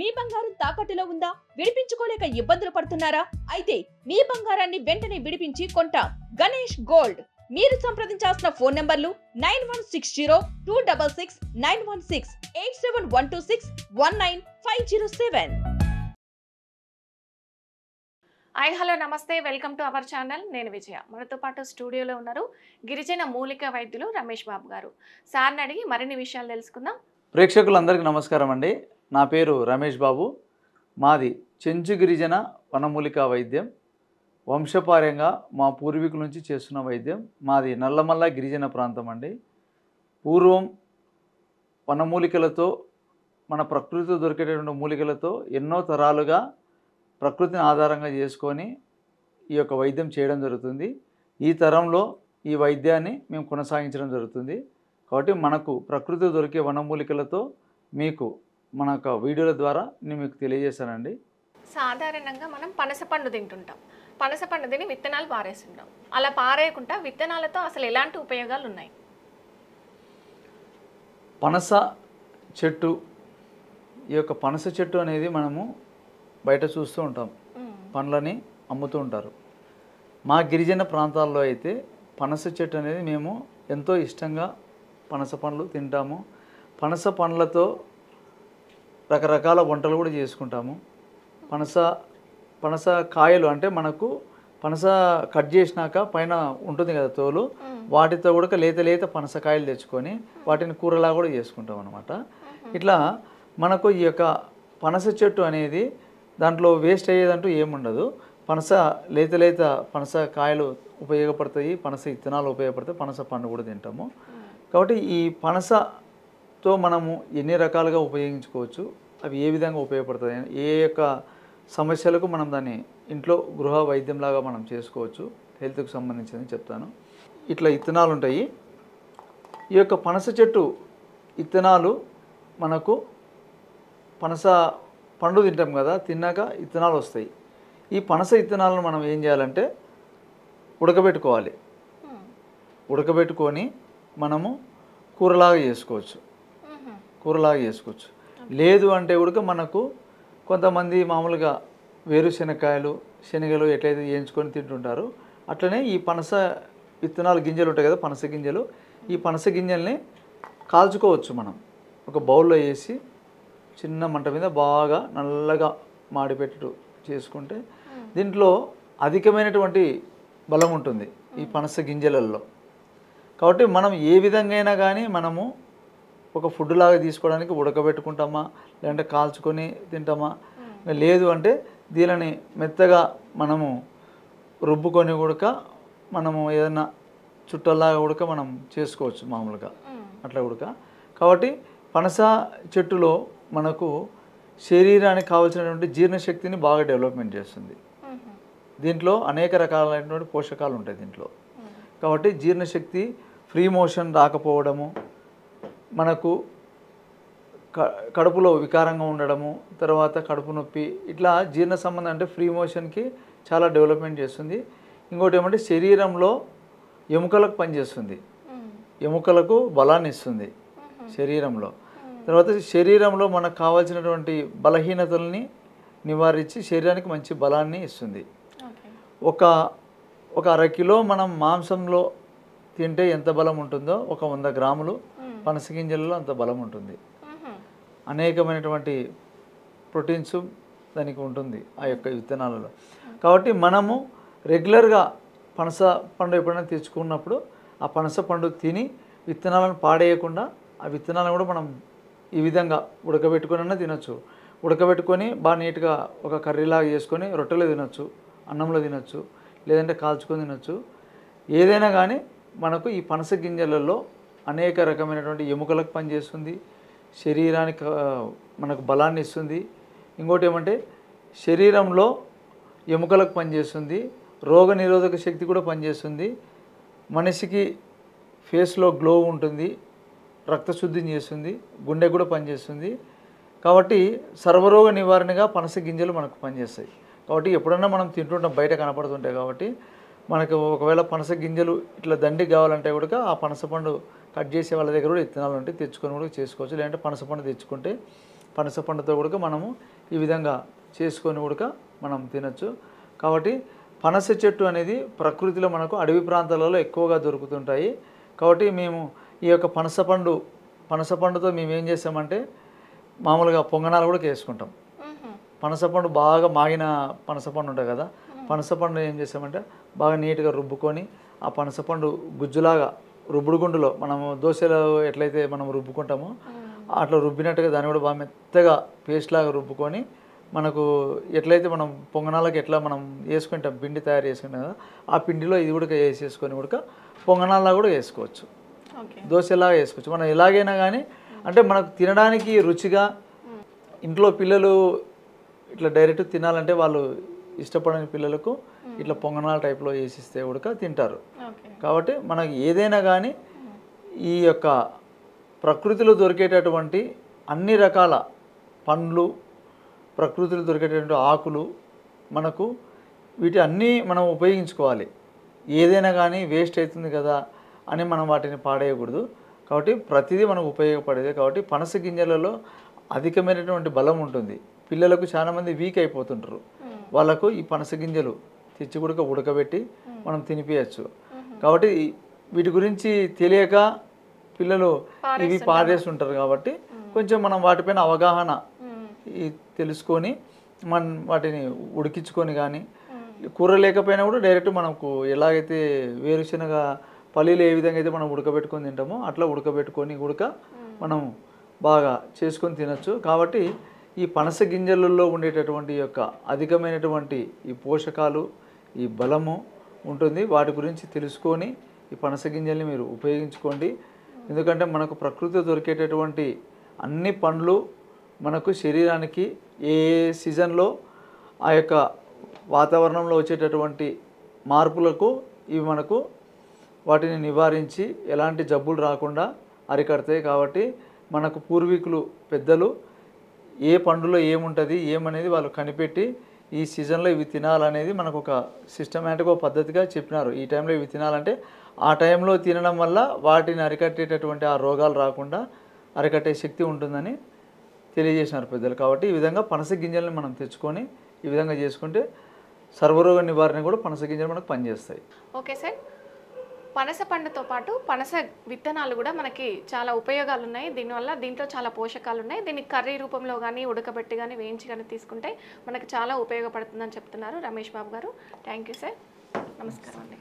మీ బంగారం తాకట్టులో ఉందా? విడిపించుకోలేక ఇబ్బందులు పడుతున్నారా? అయితే మీ బంగారాన్ని వెంటనే విడిపించి కొంటాం. గణేష్ గోల్డ్. మీరు సంప్రదించాల్సిన ఫోన్ నంబర్లు 9160-266-916, 8712619507. హలో నమస్తే, వెల్కమ్ టు అవర్ ఛానల్. నేను విజయ. మనతో పాటు స్టూడియోలో ఉన్నారు గిరిజన మూలిక వైద్యులు రమేష్ బాబు గారు. సార్ని అడిగి మరిన్ని విషయాలు తెలుసుకుందాం. ప్రేక్షకులందరికీ నమస్కారం అండి. నా పేరు రమేష్ బాబు. మాది చెంచు గిరిజన వనమూలిక వైద్యం. వంశపార్యంగా మా పూర్వీకుల నుంచి చేస్తున్న వైద్యం. మాది నల్లమల్ల గిరిజన ప్రాంతం అండి. పూర్వం వనమూలికలతో, మన ప్రకృతిలో దొరికేటటువంటి మూలికలతో ఎన్నో తరాలుగా ప్రకృతిని ఆధారంగా చేసుకొని ఈ యొక్క వైద్యం చేయడం జరుగుతుంది. ఈ తరంలో ఈ వైద్యాన్ని మేము కొనసాగించడం జరుగుతుంది. కాబట్టి మనకు ప్రకృతిలో దొరికే వనమూలికలతో మీకు మన యొక్క వీడియోల ద్వారా నేను మీకు తెలియజేశానండి. సాధారణంగా మనం పనసపండు తింటుంటాం. పనసపండు తిని విత్తనాలు పారేస్తుంటాం. అలా పారేయకుండా విత్తనాలతో అసలు ఎలాంటి ఉపయోగాలు ఉన్నాయి? పనస చెట్టు, ఈ యొక్క పనస చెట్టు అనేది మనము బయట చూస్తూ ఉంటాం. పండ్లని అమ్ముతూ ఉంటారు. మా గిరిజన ప్రాంతాల్లో అయితే పనస చెట్టు అనేది మేము ఎంతో ఇష్టంగా పనస పండ్లు తింటాము. పనస పండ్లతో రకరకాల వంటలు కూడా చేసుకుంటాము. పనస కాయలు అంటే మనకు పనస కట్ చేసినాక పైన ఉంటుంది కదా తోలు, వాటితో కూడా లేత పనసకాయలు తెచ్చుకొని వాటిని కూరలా కూడా చేసుకుంటాం అన్నమాట. ఇట్లా మనకు ఈ యొక్క పనస చెట్టు అనేది దాంట్లో వేస్ట్ అయ్యేదంటూ ఏముండదు. పనస లేత పనస కాయలు ఉపయోగపడతాయి, పనస విత్తనాలు ఉపయోగపడతాయి, పనస పండు కూడా తింటాము. కాబట్టి ఈ పనసతో మనము ఎన్ని రకాలుగా ఉపయోగించుకోవచ్చు, అవి ఏ విధంగా ఉపయోగపడతాయి, ఏ యొక్క సమస్యలకు మనం దాన్ని ఇంట్లో గృహ వైద్యంలాగా మనం చేసుకోవచ్చు, హెల్త్కి సంబంధించింది చెప్తాను. ఇట్లా విత్తనాలు ఉంటాయి. ఈ యొక్క పనస చెట్టు విత్తనాలు మనకు పనస పండు తింటాం కదా, తిన్నాక విత్తనాలు వస్తాయి. ఈ పనస విత్తనాలను మనం ఏం చేయాలంటే ఉడకబెట్టుకోవాలి. ఉడకబెట్టుకొని మనము కూరలాగా చేసుకోవచ్చు. లేదు అంటే కూడా మనకు కొంతమంది మామూలుగా వేరుశెనక్కాయలు, శనగలు ఎట్లయితే వేయించుకొని తింటుంటారు, అట్లనే ఈ పనస విత్తనాలు గింజలు ఉంటాయి కదా, పనస గింజలు, ఈ పనస గింజల్ని కాల్చుకోవచ్చు. మనం ఒక బౌల్లో వేసి చిన్న మంట మీద బాగా నల్లగా మాడిపెట్టు చేసుకుంటే దీంట్లో అధికమైనటువంటి బలం ఉంటుంది ఈ పనస గింజలలో. కాబట్టి మనం ఏ విధంగా అయినా కానీ మనము ఒక ఫుడ్ లాగా తీసుకోవడానికి ఉడకబెట్టుకుంటామా, లేదంటే కాల్చుకొని తింటామా, లేదు అంటే దీనిని మెత్తగా మనము రుబ్బుకొని కూడా మనము ఏదైనా చుట్టల్లాగా కూడా మనం చేసుకోవచ్చు మామూలుగా అట్లా కూడా. కాబట్టి పనస చెట్టులో మనకు శరీరానికి కావాల్సినటువంటి జీర్ణశక్తిని బాగా డెవలప్మెంట్ చేస్తుంది. దీంట్లో అనేక రకాలైనటువంటి పోషకాలు ఉంటాయి దీంట్లో. కాబట్టి జీర్ణశక్తి, ఫ్రీ మోషన్ రాకపోవడము, మనకు కడుపులో వికారంగా ఉండడము, తర్వాత కడుపు నొప్పి, ఇట్లా జీర్ణ సంబంధం అంటే ఫ్రీ మోషన్కి చాలా డెవలప్మెంట్ చేస్తుంది. ఇంకోటి ఏమంటే శరీరంలో ఎముకలకు పనిచేస్తుంది, ఎముకలకు బలాన్ని ఇస్తుంది శరీరంలో. తర్వాత శరీరంలో మనకు కావాల్సినటువంటి బలహీనతల్ని నివారించి శరీరానికి మంచి బలాన్ని ఇస్తుంది. ఒక 1/2 కిలో మనం మాంసంలో తింటే ఎంత బలం ఉంటుందో 100 గ్రాములు పనస గింజలలో అంత బలం ఉంటుంది. అనేకమైనటువంటి ప్రోటీన్స్ దానికి ఉంటుంది ఆ యొక్క విత్తనాలలో. కాబట్టి మనము రెగ్యులర్గా పనస పండు ఎప్పుడైనా తెచ్చుకున్నప్పుడు ఆ పనస పండు తిని విత్తనాలను పాడేయకుండా ఆ విత్తనాలను కూడా మనం ఈ విధంగా ఉడకబెట్టుకొని తినచ్చు. ఉడకబెట్టుకొని బాగా నీట్గా ఒక కర్రీలాగా చేసుకొని రొట్టెలో తినచ్చు, అన్నంలో తినచ్చు, లేదంటే కాల్చుకొని తినచ్చు. ఏదైనా కానీ మనకు ఈ పనస గింజలలో అనేక రకమైనటువంటి ఎముకలకు పనిచేస్తుంది, శరీరానికి మనకు బలాన్ని ఇస్తుంది. ఇంకోటి ఏమంటే శరీరంలో ఎముకలకు పనిచేస్తుంది, రోగ నిరోధక శక్తి కూడా పనిచేస్తుంది, మనిషికి ఫేస్లో గ్లో ఉంటుంది, రక్తశుద్ధిని చేస్తుంది, గుండె కూడా పనిచేస్తుంది. కాబట్టి సర్వరోగ నివారణగా పనస గింజలు మనకు పనిచేస్తాయి. కాబట్టి ఎప్పుడన్నా మనం తింటుంటాం, బయట కనపడుతుంటాయి. కాబట్టి మనకు ఒకవేళ పనస గింజలు ఇట్లా దండికి కావాలంటే కూడా ఆ పనస పండు కట్ చేసే వాళ్ళ దగ్గర కూడా విత్తనాలు ఉంటే తెచ్చుకొని కూడా చేసుకోవచ్చు. లేదంటే పనస పండు తెచ్చుకుంటే పనస పండుతో కూడా మనము ఈ విధంగా చేసుకొని కూడా మనం తినచ్చు. కాబట్టి పనస చెట్టు అనేది ప్రకృతిలో మనకు అడవి ప్రాంతాలలో ఎక్కువగా దొరుకుతుంటాయి. కాబట్టి మేము ఈ యొక్క పనస పండుతో మేము ఏం చేస్తామంటే మామూలుగా పొంగనాలు కూడా చేసుకుంటాం. పనసపండు బాగా మాగిన పనసపండు ఉంటుంది కదా, పనసపండు ఏం చేస్తామంటే బాగా నీట్గా రుబ్బుకొని ఆ పనసపండు గుజ్జులాగా రుబ్బుడు గుండులో మనము దోశలో ఎట్లయితే మనం రుబ్బుకుంటామో అట్లా రుబ్బినట్టుగా దాన్ని కూడా బాగా మెత్తగా పేస్ట్ లాగా రుబ్బుకొని మనకు ఎట్లయితే మనం పొంగనాలకు ఎట్లా మనం వేసుకుంటాం పిండి తయారు చేసుకుంటాం కదా, ఆ పిండిలో ఇది కూడా వేసేసుకొని కూడా పొంగనాల్లా కూడా వేసుకోవచ్చు, దోశలాగా వేసుకోవచ్చు. మనం ఎలాగైనా కానీ అంటే మనకు తినడానికి రుచిగా, ఇంట్లో పిల్లలు ఇట్లా డైరెక్ట్ తినాలంటే వాళ్ళు ఇష్టపడని పిల్లలకు ఇట్లా పొంగనాల టైప్లో వేసిస్తే కూడా తింటారు. కాబట్టి మనకు ఏదైనా కానీ ఈ యొక్క ప్రకృతిలో దొరికేటటువంటి అన్ని రకాల పండ్లు, ప్రకృతిలో దొరికేటటువంటి ఆకులు మనకు వీటి అన్నీ మనం ఉపయోగించుకోవాలి. ఏదైనా కానీ వేస్ట్ అవుతుంది కదా అని మనం వాటిని పాడేయకూడదు. కాబట్టి ప్రతిదీ మనకు ఉపయోగపడేదే. కాబట్టి పనస గింజలలో అధికమైనటువంటి బలం ఉంటుంది. పిల్లలకు చాలామంది వీక్ అయిపోతుంటారు, వాళ్ళకు ఈ పనస గింజలు తెచ్చి కూడా ఉడకబెట్టి మనం తినిపించచ్చు. కాబట్టి వీటి గురించి తెలియక పిల్లలు ఇవి పాడేస్తుంటారు. కాబట్టి కొంచెం మనం వాటిపైన అవగాహన తెలుసుకొని మనం వాటిని ఉడికించుకొని కానీ, కూర లేకపోయినా కూడా డైరెక్ట్ మనకు ఎలాగైతే వేరుశనగ పల్లీలు ఏ విధంగా అయితే మనం ఉడకబెట్టుకొని తింటామో అట్లా ఉడకబెట్టుకొని మనం బాగా చేసుకొని తినచ్చు. కాబట్టి ఈ పనస గింజలలో ఉండేటటువంటి యొక్క అధికమైనటువంటి ఈ పోషకాలు, ఈ బలము ఉంటుంది. వాటి గురించి తెలుసుకొని ఈ పనస గింజల్ని మీరు ఉపయోగించుకోండి. ఎందుకంటే మనకు ప్రకృతిలో దొరికేటటువంటి అన్ని పండ్లు మనకు శరీరానికి ఏ సీజన్లో ఆ యొక్క వాతావరణంలో వచ్చేటటువంటి మార్పులకు ఇవి మనకు వాటిని నివారించి ఎలాంటి జబ్బులు రాకుండా అరికడతాయి. కాబట్టి మనకు పూర్వీకులు పెద్దలు ఏ పండులో ఏముంటుంది ఏమనేది వాళ్ళు కనిపెట్టి ఈ సీజన్లో ఇవి తినాలనేది మనకు ఒక సిస్టమేటిక్గా పద్ధతిగా చెప్పినారు. ఈ టైంలో ఇవి తినాలంటే ఆ టైంలో తినడం వల్ల వాటిని అరికట్టేటటువంటి ఆ రోగాలు రాకుండా అరికట్టే శక్తి ఉంటుందని తెలియజేసినారు పెద్దలు. కాబట్టి ఈ విధంగా పనస గింజల్ని మనం తెచ్చుకొని ఈ విధంగా చేసుకుంటే సర్వరోగ నివారణ కూడా పనస గింజలు మనకు పనిచేస్తాయి. ఓకే సార్, పనస పండుతో పాటు పనస విత్తనాలు కూడా మనకి చాలా ఉపయోగాలు ఉన్నాయి. దీంట్లో చాలా పోషకాలు ఉన్నాయి. దీన్ని కర్రీ రూపంలో కానీ ఉడకబెట్టి కానీ వేయించి కానీ తీసుకుంటే మనకు చాలా ఉపయోగపడుతుందని చెప్తున్నారు రమేష్ బాబు గారు. Thank you sir. నమస్కారం అండి.